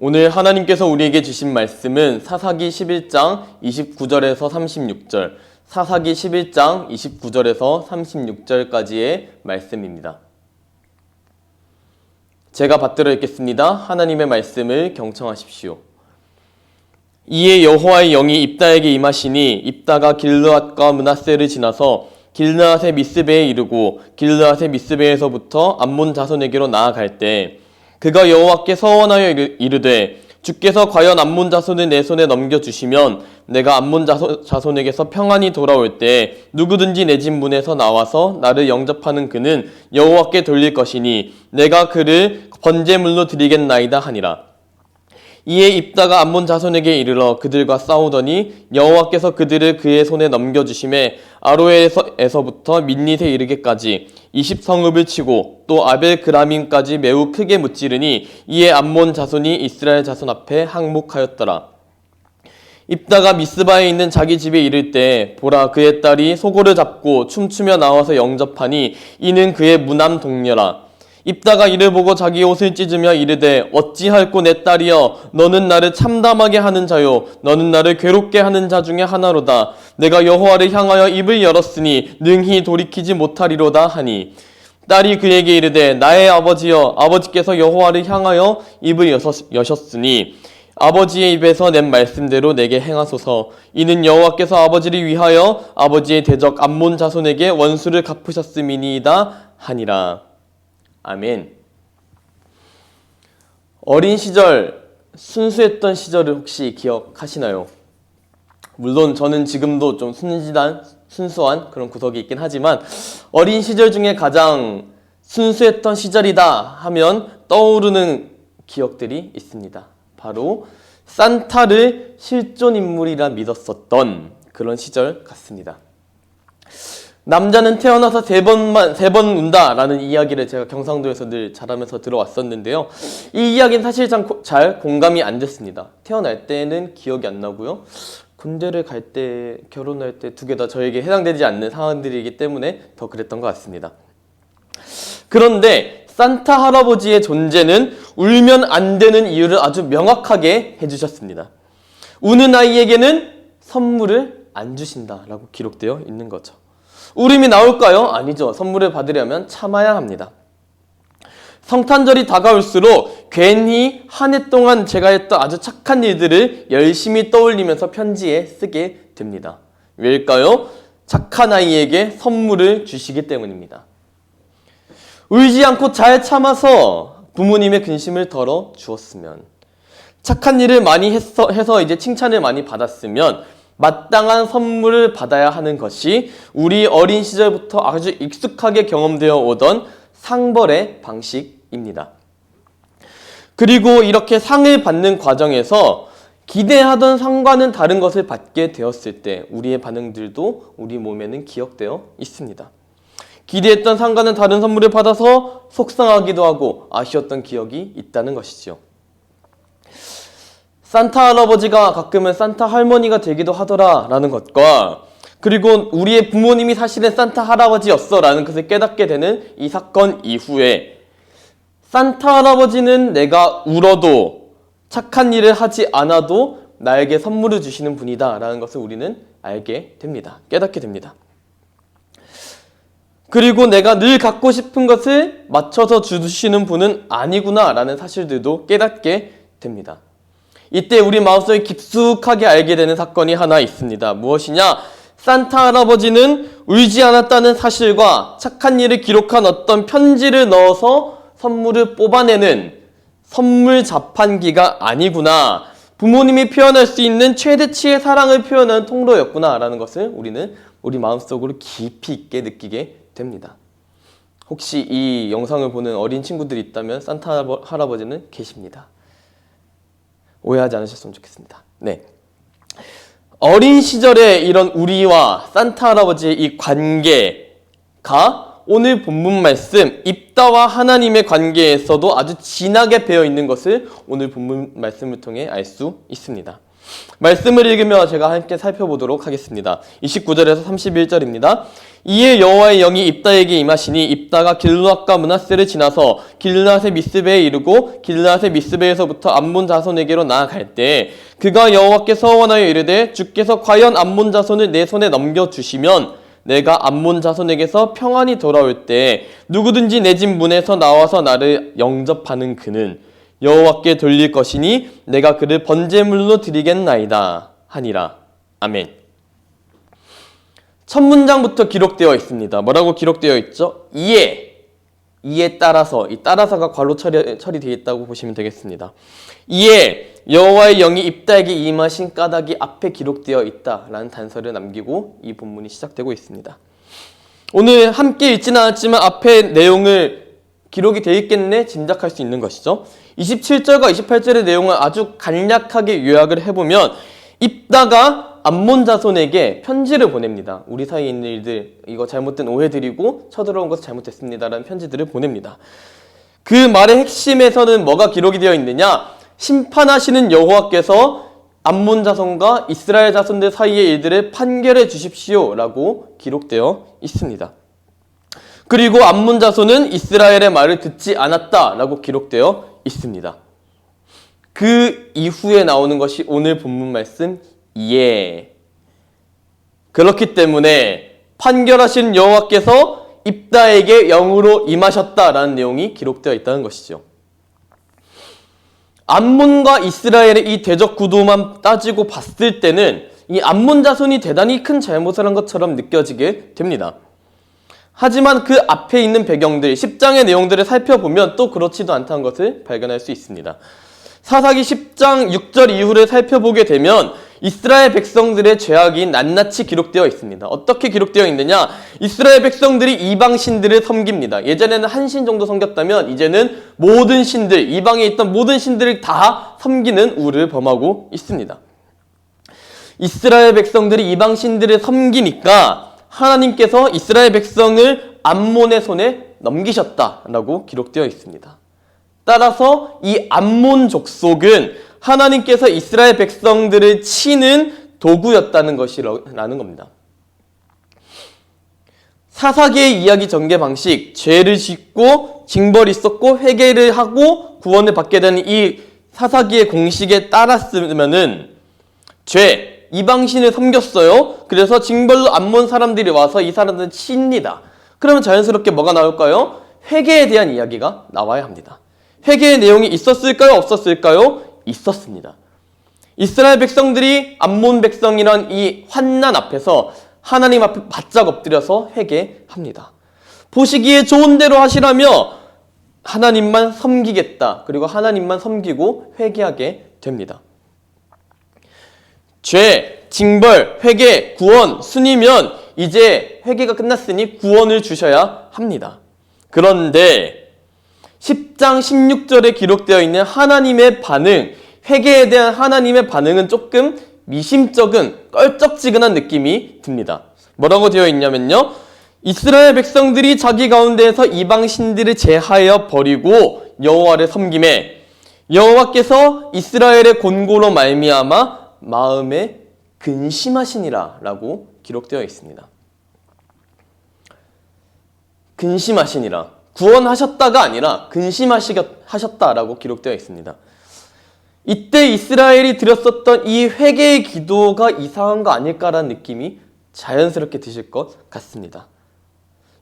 오늘 하나님께서 우리에게 주신 말씀은 사사기 11장 29절에서 36절, 사사기 11장 29절에서 36절까지의 말씀입니다. 제가 받들어 읽겠습니다. 하나님의 말씀을 경청하십시오. 이에 여호와의 영이 입다에게 임하시니 입다가 길르앗과 므낫세를 지나서 길르앗의 미스베에 이르고 길르앗의 미스베에서부터 암몬 자손에게로 나아갈 때 그가 여호와께 서원하여 이르되 주께서 과연 암몬 자손을 내 손에 넘겨주시면 내가 암몬 자손에게서 평안히 돌아올 때 누구든지 내 집 문에서 나와서 나를 영접하는 그는 여호와께 돌릴 것이니 내가 그를 번제물로 드리겠나이다 하니라. 이에 입다가 암몬 자손에게 이르러 그들과 싸우더니 여호와께서 그들을 그의 손에 넘겨주심에 아로에서부터 민닛에 이르기까지 20성읍을 치고 또 아벨그라밈까지 매우 크게 무찌르니 이에 암몬 자손이 이스라엘 자손 앞에 항목하였더라. 입다가 미스바에 있는 자기 집에 이를 때 보라 그의 딸이 소고를 잡고 춤추며 나와서 영접하니 이는 그의 무남 동료라. 입다가 이를 보고 자기 옷을 찢으며 이르되 어찌할꼬 내 딸이여 너는 나를 참담하게 하는 자요 너는 나를 괴롭게 하는 자 중에 하나로다. 내가 여호와를 향하여 입을 열었으니 능히 돌이키지 못하리로다 하니 딸이 그에게 이르되 나의 아버지여 아버지께서 여호와를 향하여 입을 여셨으니 아버지의 입에서 낸 말씀대로 내게 행하소서. 이는 여호와께서 아버지를 위하여 아버지의 대적 암몬 자손에게 원수를 갚으셨음이니이다 하니라. 아멘. 어린 시절 순수했던 시절을 혹시 기억하시나요? 물론 저는 지금도 좀 순수한 그런 구석이 있긴 하지만 어린 시절 중에 가장 순수했던 시절이다 하면 떠오르는 기억들이 있습니다. 바로 산타를 실존 인물이라 믿었었던 그런 시절 같습니다. 남자는 태어나서 세 번 운다 라는 이야기를 제가 경상도에서 늘 잘하면서 들어왔었는데요. 이 이야기는 사실 잘 공감이 안 됐습니다. 태어날 때는 기억이 안 나고요. 군대를 갈 때, 결혼할 때 두 개 다 저에게 해당되지 않는 상황들이기 때문에 더 그랬던 것 같습니다. 그런데 산타 할아버지의 존재는 울면 안 되는 이유를 아주 명확하게 해주셨습니다. 우는 아이에게는 선물을 안 주신다라고 기록되어 있는 거죠. 울음이 나올까요? 아니죠. 선물을 받으려면 참아야 합니다. 성탄절이 다가올수록 괜히 한 해 동안 제가 했던 아주 착한 일들을 열심히 떠올리면서 편지에 쓰게 됩니다. 왜일까요? 착한 아이에게 선물을 주시기 때문입니다. 울지 않고 잘 참아서 부모님의 근심을 덜어 주었으면, 착한 일을 많이 해서 이제 칭찬을 많이 받았으면 마땅한 선물을 받아야 하는 것이 우리 어린 시절부터 아주 익숙하게 경험되어 오던 상벌의 방식입니다. 그리고 이렇게 상을 받는 과정에서 기대하던 상과는 다른 것을 받게 되었을 때 우리의 반응들도 우리 몸에는 기억되어 있습니다. 기대했던 상과는 다른 선물을 받아서 속상하기도 하고 아쉬웠던 기억이 있다는 것이죠. 산타 할아버지가 가끔은 산타 할머니가 되기도 하더라 라는 것과, 그리고 우리의 부모님이 사실은 산타 할아버지였어 라는 것을 깨닫게 되는 이 사건 이후에 산타 할아버지는 내가 울어도 착한 일을 하지 않아도 나에게 선물을 주시는 분이다 라는 것을 우리는 알게 됩니다. 깨닫게 됩니다. 그리고 내가 늘 갖고 싶은 것을 맞춰서 주시는 분은 아니구나 라는 사실들도 깨닫게 됩니다. 이때 우리 마음속에 깊숙하게 알게 되는 사건이 하나 있습니다. 무엇이냐? 산타 할아버지는 울지 않았다는 사실과 착한 일을 기록한 어떤 편지를 넣어서 선물을 뽑아내는 선물 자판기가 아니구나. 부모님이 표현할 수 있는 최대치의 사랑을 표현하는 통로였구나 라는 것을 우리는 우리 마음속으로 깊이 있게 느끼게 됩니다. 혹시 이 영상을 보는 어린 친구들이 있다면 산타 할아버지는 계십니다. 오해하지 않으셨으면 좋겠습니다. 네. 어린 시절에 이런 우리와 산타 할아버지의 이 관계가 오늘 본문 말씀 입다와 하나님의 관계에서도 아주 진하게 배어 있는 것을 오늘 본문 말씀을 통해 알 수 있습니다. 말씀을 읽으며 제가 함께 살펴보도록 하겠습니다. 29절에서 31절입니다. 이에 여호와의 영이 입다에게 임하시니 입다가 길르앗과 므낫세를 지나서 길르앗의 미스베에 이르고 길르앗의 미스베에서부터 암몬 자손에게로 나아갈 때 그가 여호와께 서원하여 이르되 주께서 과연 암몬 자손을 내 손에 넘겨주시면 내가 암몬 자손에게서 평안히 돌아올 때 누구든지 내 집 문에서 나와서 나를 영접하는 그는 여호와께 돌릴 것이니 내가 그를 번제물로 드리겠나이다 하니라. 아멘. 첫 문장부터 기록되어 있습니다. 뭐라고 기록되어 있죠? 이에 따라서, 이 따라서가 괄호 처리되어 있다고 보시면 되겠습니다. 이에 여호와의 영이 입다에게 임하신 까닭이 앞에 기록되어 있다라는 단서를 남기고 이 본문이 시작되고 있습니다. 오늘 함께 읽지는 않았지만 앞에 내용을 기록이 되어 있겠네 짐작할 수 있는 것이죠. 27절과 28절의 내용을 아주 간략하게 요약을 해보면 입다가 암몬 자손에게 편지를 보냅니다. 우리 사이에 있는 일들, 이거 잘못된 오해드리고 쳐들어온 것은 잘못됐습니다라는 편지들을 보냅니다. 그 말의 핵심에서는 뭐가 기록이 되어 있느냐? 심판하시는 여호와께서 암몬 자손과 이스라엘 자손들 사이의 일들을 판결해 주십시오 라고 기록되어 있습니다. 그리고 암몬 자손은 이스라엘의 말을 듣지 않았다 라고 기록되어 있습니다. 그 이후에 나오는 것이 오늘 본문 말씀 그렇기 때문에 판결하신 여호와께서 입다에게 영으로 임하셨다라는 내용이 기록되어 있다는 것이죠. 암몬과 이스라엘의 이 대적 구도만 따지고 봤을 때는 이 암몬 자손이 대단히 큰 잘못을 한 것처럼 느껴지게 됩니다. 하지만 그 앞에 있는 배경들, 10장의 내용들을 살펴보면 또 그렇지도 않다는 것을 발견할 수 있습니다. 사사기 10장 6절 이후를 살펴보게 되면 이스라엘 백성들의 죄악이 낱낱이 기록되어 있습니다. 어떻게 기록되어 있느냐? 이스라엘 백성들이 이방 신들을 섬깁니다. 예전에는 한 신 정도 섬겼다면 이제는 모든 신들, 이방에 있던 모든 신들을 다 섬기는 우를 범하고 있습니다. 이스라엘 백성들이 이방 신들을 섬기니까 하나님께서 이스라엘 백성을 암몬의 손에 넘기셨다라고 기록되어 있습니다. 따라서 이 암몬 족속은 하나님께서 이스라엘 백성들을 치는 도구였다는 것이라는 겁니다. 사사기의 이야기 전개 방식, 죄를 짓고 징벌이 있었고 회개를 하고 구원을 받게 되는 이 사사기의 공식에 따랐으면은 이방신을 섬겼어요. 그래서 징벌로 암몬 사람들이 와서 이 사람들을 칩니다. 그러면 자연스럽게 뭐가 나올까요? 회개에 대한 이야기가 나와야 합니다. 회개의 내용이 있었을까요? 없었을까요? 있었습니다. 이스라엘 백성들이 암몬 백성이란 이 환난 앞에서 하나님 앞에 바짝 엎드려서 회개합니다. 보시기에 좋은 대로 하시라며 하나님만 섬기겠다. 그리고 하나님만 섬기고 회개하게 됩니다. 죄, 징벌, 회개, 구원, 순이면 이제 회개가 끝났으니 구원을 주셔야 합니다. 그런데 10장 16절에 기록되어 있는 하나님의 반응, 회개에 대한 하나님의 반응은 조금 미심쩍은 껄쩍지근한 느낌이 듭니다. 뭐라고 되어 있냐면요. 이스라엘 백성들이 자기 가운데에서 이방 신들을 제하여 버리고 여호와를 섬김에 여호와께서 이스라엘의 곤고로 말미암아 마음에 근심하시니라 라고 기록되어 있습니다. 근심하시니라. 구원하셨다가 아니라 근심하셨다라고 기록되어 있습니다. 이때 이스라엘이 드렸었던 이 회개의 기도가 이상한 거 아닐까라는 느낌이 자연스럽게 드실 것 같습니다.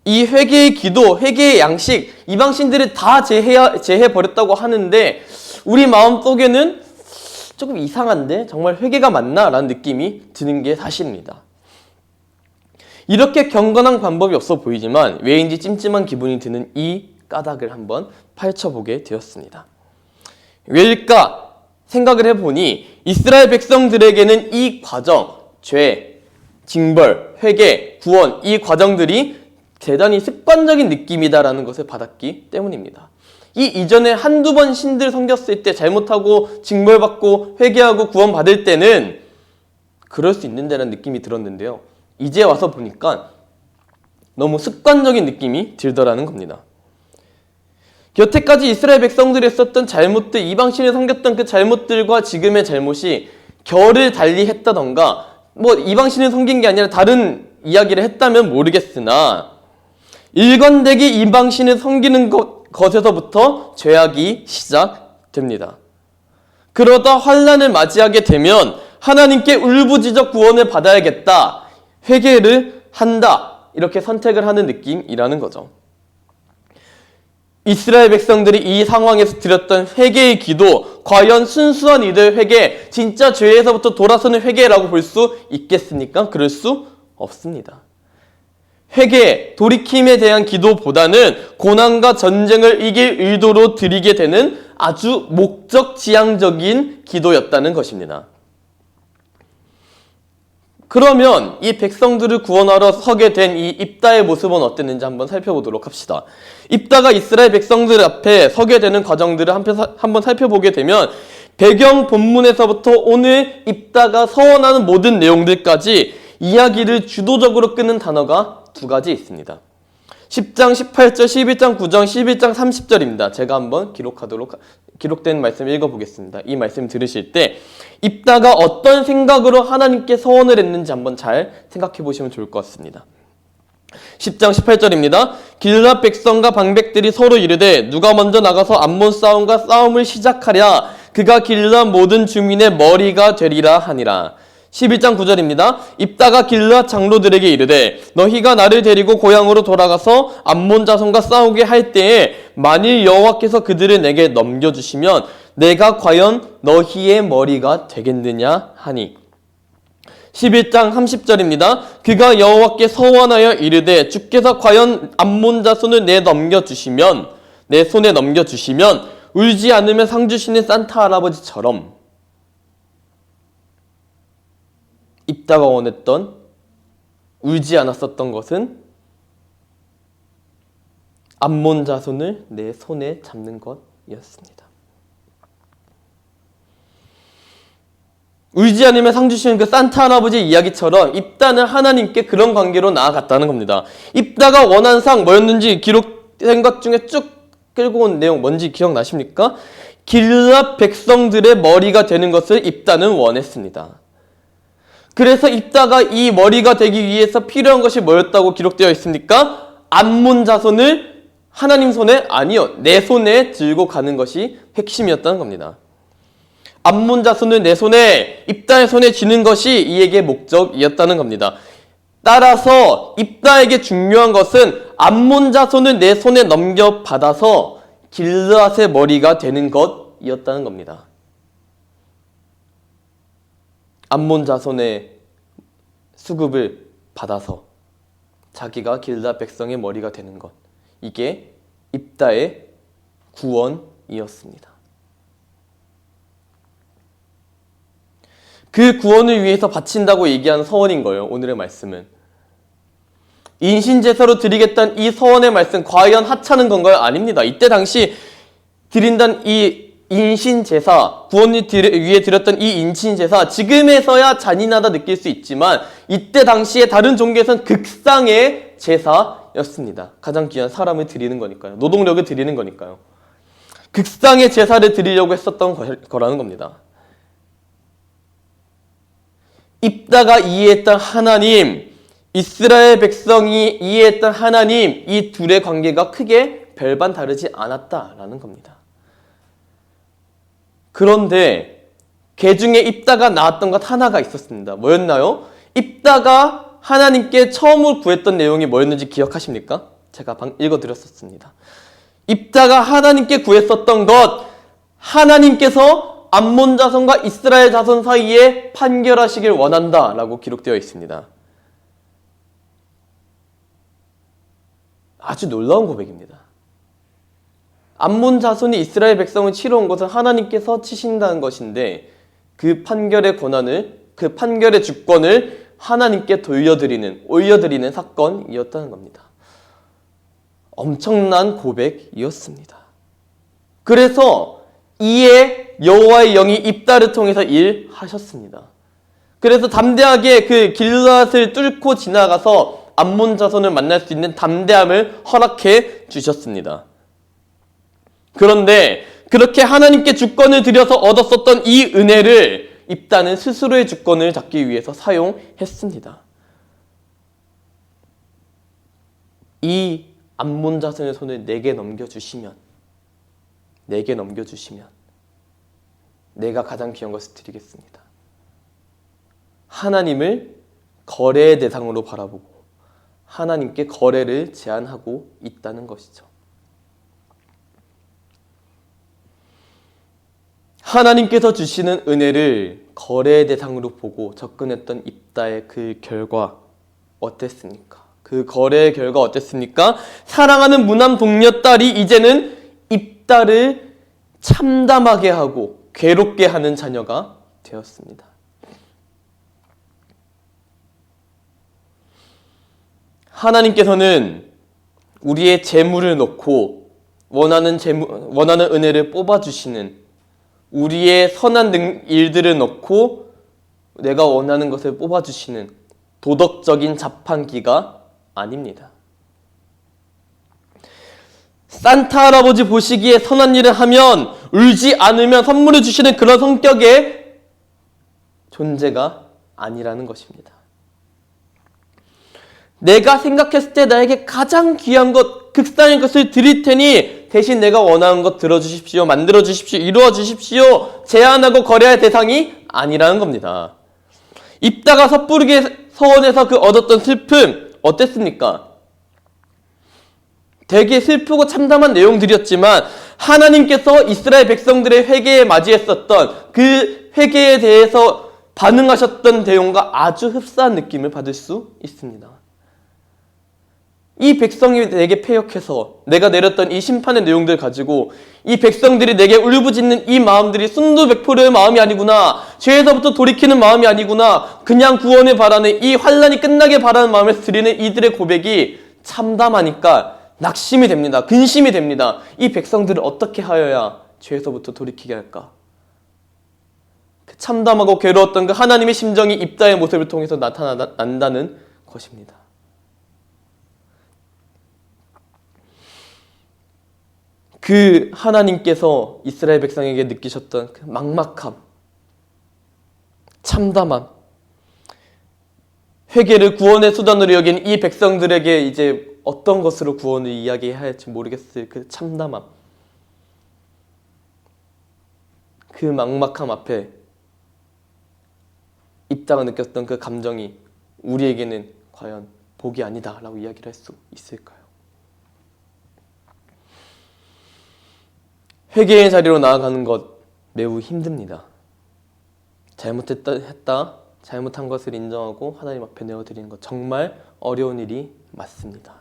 이 회개의 기도, 회개의 양식, 이방신들을 다 제해버렸다고 하는데 우리 마음속에는 조금 이상한데 정말 회개가 맞나? 라는 느낌이 드는 게 사실입니다. 이렇게 경건한 방법이 없어 보이지만 왜인지 찜찜한 기분이 드는 이 까닭을 한번 파헤쳐보게 되었습니다. 왜일까 생각을 해보니 이스라엘 백성들에게는 이 과정, 죄, 징벌, 회개, 구원 이 과정들이 대단히 습관적인 느낌이다라는 것을 받았기 때문입니다. 이 이전에 한두 번 신들 섬겼을 때 잘못하고 징벌받고 회개하고 구원받을 때는 그럴 수 있는데라는 느낌이 들었는데요. 이제 와서 보니까 너무 습관적인 느낌이 들더라는 겁니다. 여태까지 이스라엘 백성들이 했었던 잘못들, 이방신을 섬겼던 그 잘못들과 지금의 잘못이 결을 달리 했다던가 뭐 이방신을 섬긴 게 아니라 다른 이야기를 했다면 모르겠으나 일관되게 이방신을 섬기는 것에서부터 죄악이 시작됩니다. 그러다 환난을 맞이하게 되면 하나님께 울부짖어 구원을 받아야겠다, 회개를 한다, 이렇게 선택을 하는 느낌이라는 거죠. 이스라엘 백성들이 이 상황에서 드렸던 회개의 기도, 과연 순수한 이들 회개, 진짜 죄에서부터 돌아서는 회개라고 볼 수 있겠습니까? 그럴 수 없습니다. 회개, 돌이킴에 대한 기도보다는 고난과 전쟁을 이길 의도로 드리게 되는 아주 목적지향적인 기도였다는 것입니다. 그러면 이 백성들을 구원하러 서게 된 이 입다의 모습은 어땠는지 한번 살펴보도록 합시다. 입다가 이스라엘 백성들 앞에 서게 되는 과정들을 한번 살펴보게 되면 배경 본문에서부터 오늘 입다가 서원하는 모든 내용들까지 이야기를 주도적으로 끄는 단어가 두 가지 있습니다. 10장 18절, 11장 9절, 11장 30절입니다. 제가 한번 기록된 말씀 읽어보겠습니다. 이 말씀 들으실 때 입다가 어떤 생각으로 하나님께 서원을 했는지 한번 잘 생각해 보시면 좋을 것 같습니다. 10장 18절입니다. 길앗 백성과 방백들이 서로 이르되 누가 먼저 나가서 암몬 싸움과 싸움을 시작하랴 그가 길앗 모든 주민의 머리가 되리라 하니라. 11장 9절입니다. 입다가 길앗 장로들에게 이르되 너희가 나를 데리고 고향으로 돌아가서 암몬 자손과 싸우게 할 때에 만일 여호와께서 그들을 내게 넘겨주시면 내가 과연 너희의 머리가 되겠느냐 하니. 11장 30절입니다. 그가 여호와께 서원하여 이르되 주께서 과연 암몬 자손을 내 손에 넘겨주시면 울지 않으면 상 주시는 산타 할아버지처럼. 입다가 원했던, 울지 않았었던 것은 암몬 자손을 내 손에 잡는 것이었습니다. 울지 않으면 상 주시는 그 산타 할아버지 이야기처럼 입다는 하나님께 그런 관계로 나아갔다는 겁니다. 입다가 원한 상 뭐였는지 기록된 것 중에 쭉 끌고 온 내용 뭔지 기억나십니까? 길앗 백성들의 머리가 되는 것을 입다는 원했습니다. 그래서 입다가 이 머리가 되기 위해서 필요한 것이 뭐였다고 기록되어 있습니까? 암몬 자손을 하나님 손에, 아니요, 내 손에 들고 가는 것이 핵심이었다는 겁니다. 암몬 자손을 내 손에, 입다의 손에 쥐는 것이 이에게 목적이었다는 겁니다. 따라서 입다에게 중요한 것은 암몬 자손을 내 손에 넘겨받아서 길앗의 머리가 되는 것이었다는 겁니다. 암몬 자손의 수급을 받아서 자기가 길앗 백성의 머리가 되는 것, 이게 입다의 구원이었습니다. 그 구원을 위해서 바친다고 얘기하는 서원인 거예요. 오늘의 말씀은 인신제사로 드리겠다는 이 서원의 말씀 과연 하찮은 건가요? 아닙니다. 이때 당시 드린다는 이 인신제사, 구원을 위해 드렸던 이 인신제사, 지금에서야 잔인하다 느낄 수 있지만 이때 당시에 다른 종교에서는 극상의 제사였습니다. 가장 귀한 사람을 드리는 거니까요. 노동력을 드리는 거니까요. 극상의 제사를 드리려고 했었던 거라는 겁니다. 입다가 이해했던 하나님, 이스라엘 백성이 이해했던 하나님, 이 둘의 관계가 크게 별반 다르지 않았다라는 겁니다. 그런데 그 중에 입다가 나왔던 것 하나가 있었습니다. 뭐였나요? 입다가 하나님께 처음으로 구했던 내용이 뭐였는지 기억하십니까? 제가 읽어드렸었습니다. 입다가 하나님께 구했었던 것, 하나님께서 암몬 자손과 이스라엘 자손 사이에 판결하시길 원한다 라고 기록되어 있습니다. 아주 놀라운 고백입니다. 암몬 자손이 이스라엘 백성을 치러 온 것은 하나님께서 치신다는 것인데 그 판결의 권한을, 그 판결의 주권을 하나님께 올려드리는 사건이었다는 겁니다. 엄청난 고백이었습니다. 그래서 이에 여호와의 영이 입다를 통해서 일하셨습니다. 그래서 담대하게 그 길앗을 뚫고 지나가서 암몬 자손을 만날 수 있는 담대함을 허락해 주셨습니다. 그런데 그렇게 하나님께 주권을 들여서 얻었었던 이 은혜를 입다는 스스로의 주권을 잡기 위해서 사용했습니다. 이 암몬 자손의 손을 내게 넘겨주시면 내가 가장 귀한 것을 드리겠습니다. 하나님을 거래의 대상으로 바라보고 하나님께 거래를 제안하고 있다는 것이죠. 하나님께서 주시는 은혜를 거래의 대상으로 보고 접근했던 입다의 그 결과 어땠습니까? 그 거래의 결과 어땠습니까? 사랑하는 무남 동료 딸이 이제는 입다를 참담하게 하고 괴롭게 하는 자녀가 되었습니다. 하나님께서는 우리의 재물을 넣고 원하는 은혜를 뽑아주시는, 우리의 선한 일들을 넣고 내가 원하는 것을 뽑아주시는 도덕적인 자판기가 아닙니다. 산타 할아버지 보시기에 선한 일을 하면 울지 않으면 선물을 주시는 그런 성격의 존재가 아니라는 것입니다. 내가 생각했을 때 나에게 가장 귀한 것, 극상의 것을 드릴 테니 대신 내가 원하는 것 들어주십시오, 만들어주십시오, 이루어주십시오, 제안하고 거래할 대상이 아니라는 겁니다. 입다가 섣부르게 서원해서 그 얻었던 슬픔 어땠습니까? 되게 슬프고 참담한 내용들이었지만 하나님께서 이스라엘 백성들의 회개에 맞이했었던 그 회개에 대해서 반응하셨던 내용과 아주 흡사한 느낌을 받을 수 있습니다. 이 백성이 내게 패역해서 내가 내렸던 이 심판의 내용들 가지고 이 백성들이 내게 울부짖는 이 마음들이 순두백포르의 마음이 아니구나, 죄에서부터 돌이키는 마음이 아니구나, 그냥 구원을 바라는, 이 환난이 끝나게 바라는 마음에서 드리는 이들의 고백이 참담하니까 낙심이 됩니다. 근심이 됩니다. 이 백성들을 어떻게 하여야 죄에서부터 돌이키게 할까? 그 참담하고 괴로웠던 그 하나님의 심정이 입다의 모습을 통해서 나타난다는 것입니다. 그 하나님께서 이스라엘 백성에게 느끼셨던 그 막막함, 참담함, 회개를 구원의 수단으로 여긴 이 백성들에게 이제 어떤 것으로 구원을 이야기해야 할지 모르겠을 그 참담함, 그 막막함 앞에 입다가 느꼈던 그 감정이 우리에게는 과연 복이 아니다 라고 이야기를 할 수 있을까요? 회개의 자리로 나아가는 것 매우 힘듭니다. 잘못한 것을 인정하고 하나님 앞에 내어드리는 것 정말 어려운 일이 맞습니다.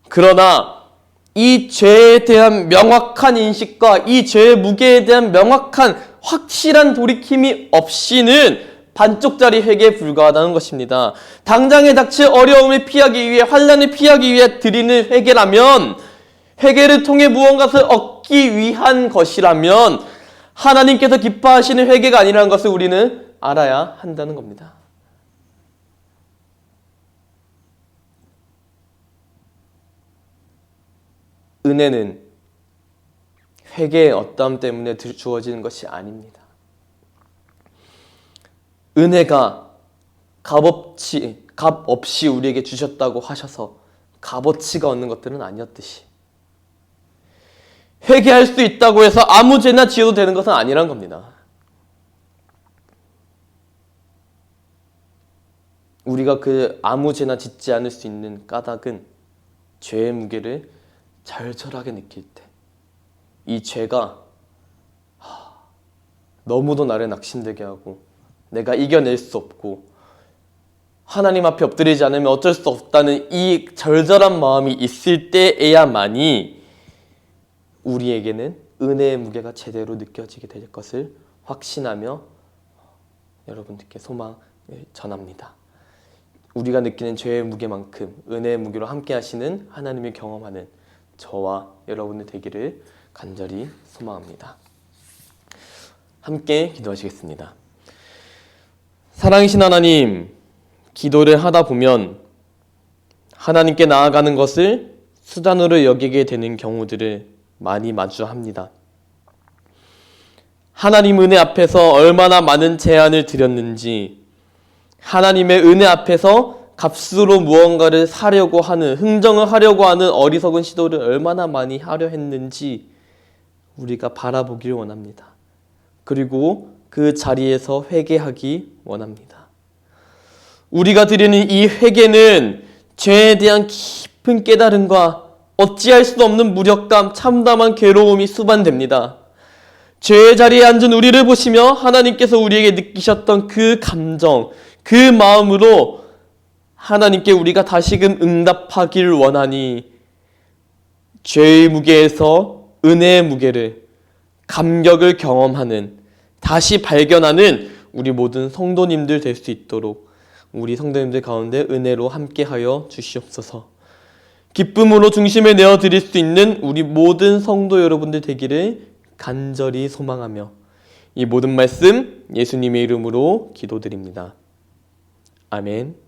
그러나 이 죄에 대한 명확한 인식과 이 죄의 무게에 대한 명확한 확실한 돌이킴이 없이는 반쪽짜리 회개에 불과하다는 것입니다. 당장에 닥칠 어려움을 피하기 위해, 환난을 피하기 위해 드리는 회개라면, 회개를 통해 무언가를 얻기 위한 것이라면 하나님께서 기뻐하시는 회개가 아니라는 것을 우리는 알아야 한다는 겁니다. 은혜는 회개의 어떠함 때문에 주어지는 것이 아닙니다. 은혜가 값 없이 우리에게 주셨다고 하셔서 값어치가 없는 것들은 아니었듯이 회개할 수 있다고 해서 아무 죄나 지어도 되는 것은 아니란 겁니다. 우리가 그 아무 죄나 짓지 않을 수 있는 까닭은 죄의 무게를 절절하게 느낄 때, 이 죄가 너무도 나를 낙심되게 하고 내가 이겨낼 수 없고 하나님 앞에 엎드리지 않으면 어쩔 수 없다는 이 절절한 마음이 있을 때에야만이 우리에게는 은혜의 무게가 제대로 느껴지게 될 것을 확신하며 여러분들께 소망을 전합니다. 우리가 느끼는 죄의 무게만큼 은혜의 무게로 함께 하시는 하나님을 경험하는 저와 여러분들 되기를 간절히 소망합니다. 함께 기도하시겠습니다. 사랑이신 하나님, 기도를 하다 보면 하나님께 나아가는 것을 수단으로 여기게 되는 경우들을 많이 마주합니다. 하나님 은혜 앞에서 얼마나 많은 제안을 드렸는지, 하나님의 은혜 앞에서 값으로 무언가를 사려고 하는, 흥정을 하려고 하는 어리석은 시도를 얼마나 많이 하려 했는지 우리가 바라보길 원합니다. 그리고 그 자리에서 회개하기 원합니다. 우리가 드리는 이 회개는 죄에 대한 깊은 깨달음과 어찌할 수 없는 무력감, 참담한 괴로움이 수반됩니다. 죄의 자리에 앉은 우리를 보시며 하나님께서 우리에게 느끼셨던 그 감정, 그 마음으로 하나님께 우리가 다시금 응답하길 원하니 죄의 무게에서 은혜의 무게를, 감격을 경험하는, 다시 발견하는 우리 모든 성도님들 될 수 있도록 우리 성도님들 가운데 은혜로 함께하여 주시옵소서. 기쁨으로 중심에 내어드릴 수 있는 우리 모든 성도 여러분들 되기를 간절히 소망하며 이 모든 말씀 예수님의 이름으로 기도드립니다. 아멘.